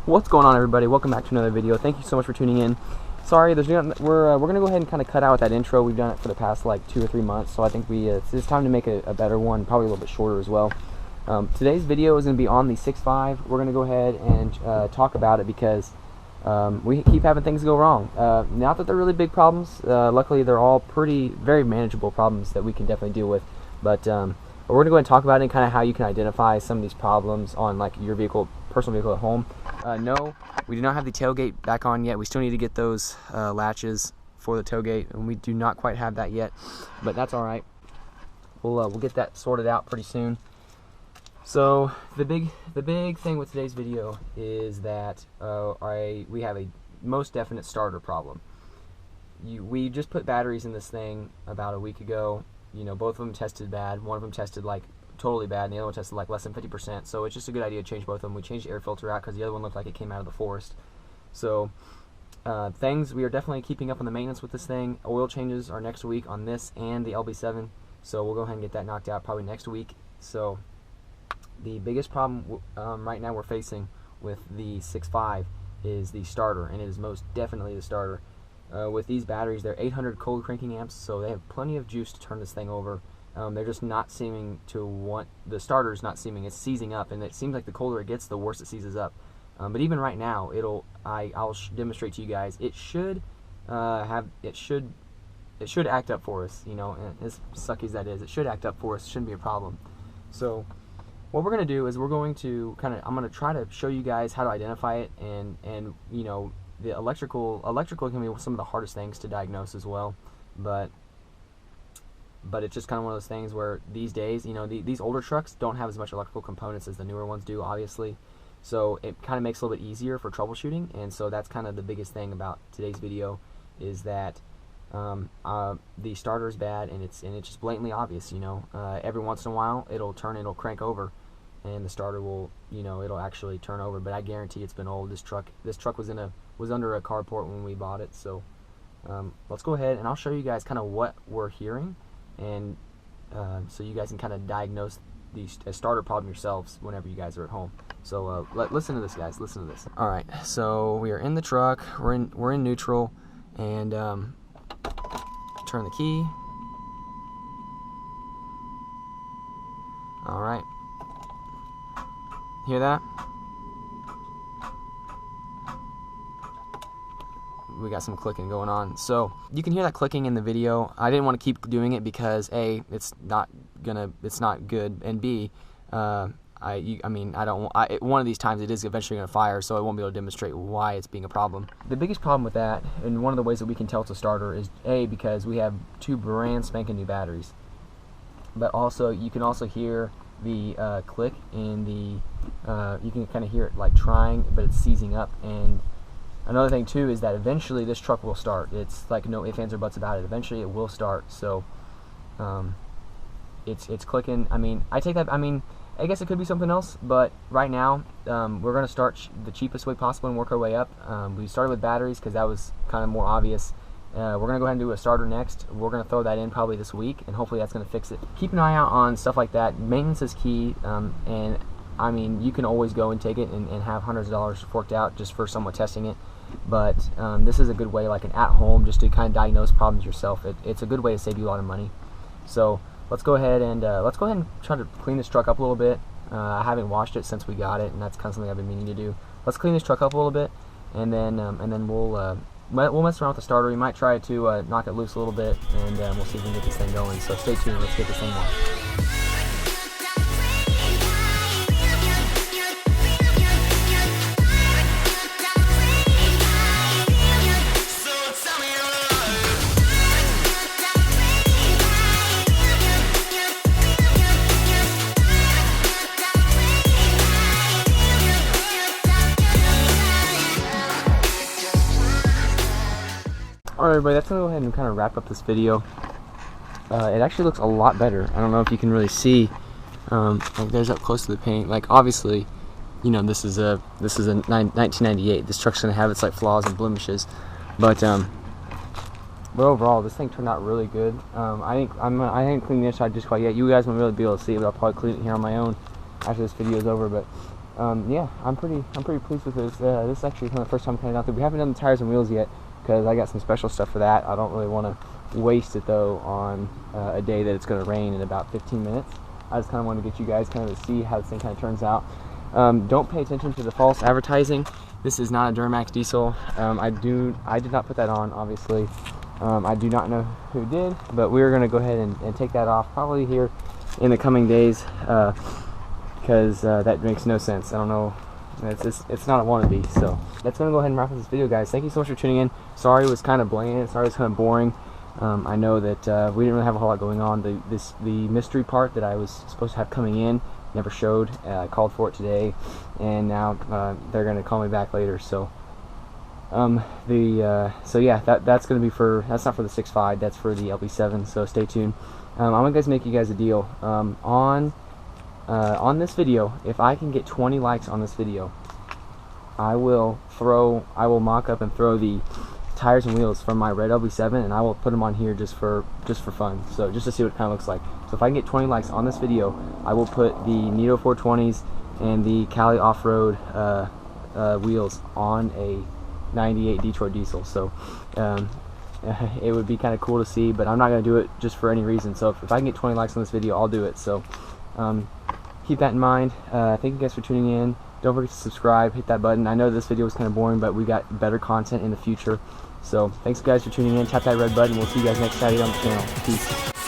What's going on, everybody? Welcome back to another video. Thank you so much for tuning in. Sorry, we're gonna go ahead and kind of cut out that intro. We've done it for the past like 2 or 3 months, so I think it's time to make a better one, probably a little bit shorter as well. Today's video is gonna be on the 6.5. We're gonna go ahead and talk about it because we keep having things go wrong. Not that they're really big problems. Luckily, they're all very manageable problems that we can definitely deal with. But we're gonna go ahead and talk about it and kind of how you can identify some of these problems on like your personal vehicle at home. No, we do not have the tailgate back on yet. We still need to get those latches for the tailgate, and we do not quite have that yet, but that's all right. We'll get that sorted out pretty soon. So the big thing with today's video is that we have a most definite starter problem. We just put batteries in this thing about a week ago. You know, both of them tested bad. One of them tested like totally bad, and the other one tested like less than 50%. So it's just a good idea to change both of them. We changed the air filter out because the other one looked like it came out of the forest. So we are definitely keeping up on the maintenance with this thing. Oil changes are next week on this and the LB7. So we'll go ahead and get that knocked out probably next week. So the biggest problem right now we're facing with the 6.5 is the starter, and it is most definitely the starter. With these batteries, they're 800 cold cranking amps, so they have plenty of juice to turn this thing over. They're just not seeming to want, the starter's not seeming, it's seizing up, and it seems like the colder it gets, the worse it seizes up. But even right now, I'll demonstrate to you guys, it should act up for us, you know, and as sucky as that is, it should act up for us, it shouldn't be a problem. So what we're going to do is I'm going to try to show you guys how to identify it, and you know, the electrical can be some of the hardest things to diagnose as well, but it's just kind of one of those things where these days, you know, these older trucks don't have as much electrical components as the newer ones do, obviously, so it kind of makes it a little bit easier for troubleshooting. And so that's kind of the biggest thing about today's video, is that the starter is bad, and it's just blatantly obvious. You know, every once in a while it'll crank over, and the starter will, you know, it'll actually turn over. But I guarantee it's been old. This truck was under a carport when we bought it. So let's go ahead and I'll show you guys kind of what we're hearing, and so you guys can kind of diagnose a starter problem yourselves whenever you guys are at home. So listen to this, guys. Listen to this. All right, so we are in the truck. We're in neutral, and turn the key. All right. Hear that? We got some clicking going on. So you can hear that clicking in the video. I didn't want to keep doing it because A, it's not good, and B, one of these times it is eventually going to fire, so I won't be able to demonstrate why it's being a problem. The biggest problem with that, and one of the ways that we can tell it's a starter, is A, because we have 2 brand spanking new batteries, but also you can also hear the click in the you can kind of hear it like trying, but it's seizing up. And another thing too is that eventually this truck will start. It's like no ifs, ands, or buts about it. Eventually it will start. So it's clicking. I guess it could be something else, but right now we're going to start the cheapest way possible and work our way up. We started with batteries because that was kind of more obvious. We're going to go ahead and do a starter next. We're going to throw that in probably this week, and hopefully that's going to fix it. Keep an eye out on stuff like that. Maintenance is key, and I mean, you can always go and take it and have hundreds of dollars forked out just for someone testing it. But this is a good way, like an at-home, just to kind of diagnose problems yourself. It's a good way to save you a lot of money. So let's go ahead and try to clean this truck up a little bit. I haven't washed it since we got it, and that's kind of something I've been meaning to do. Let's clean this truck up a little bit, and then we'll mess around with the starter. We might try to knock it loose a little bit, and we'll see if we can get this thing going. So stay tuned. Let's get this thing going. Alright, everybody, that's going to go ahead and kind of wrap up this video. It actually looks a lot better. I don't know if you can really see, like there's up close to the paint. Like obviously, you know, this is a 1998. This truck's going to have its like flaws and blemishes, but overall this thing turned out really good. I haven't cleaned the inside just quite yet. You guys won't really be able to see it, but I'll probably clean it here on my own after this video is over. But yeah, I'm pretty pleased with this. This is actually kind of the first time coming out there. We haven't done the tires and wheels yet because I got some special stuff for that. I don't really want to waste it though on a day that it's going to rain in about 15 minutes. I just kind of want to get you guys kind of to see how this thing kind of turns out. Don't pay attention to the false advertising. This is not a Duramax diesel. I did not put that on, obviously. I do not know who did, but we're going to go ahead and take that off probably here in the coming days. Because that makes no sense. I don't know. It's not a wannabe. So that's gonna go ahead and wrap up this video, guys. Thank you so much for tuning in. Sorry it was kind of bland. Sorry it was kind of boring. I know that we didn't really have a whole lot going on. The mystery part that I was supposed to have coming in never showed. I called for it today, and now they're gonna call me back later. So so yeah, that's gonna be for, that's not for the 6.5. That's for the LB7. So stay tuned. I'm gonna make you guys a deal. On this video, if I can get 20 likes on this video, I will mock up and throw the tires and wheels from my red LB7, and I will put them on here just for fun. So just to see what it kind of looks like. So if I can get 20 likes on this video, I will put the Nitto 420s and the Cali off-road wheels on a 98 Detroit diesel. So it would be kind of cool to see, but I'm not going to do it just for any reason. So if I can get 20 likes on this video, I'll do it. So keep that in mind. Thank you guys for tuning in. Don't forget to subscribe, hit that button. I know this video was kind of boring, but we got better content in the future. So thanks guys for tuning in. Tap that red button. We'll see you guys next Saturday on the channel. Peace.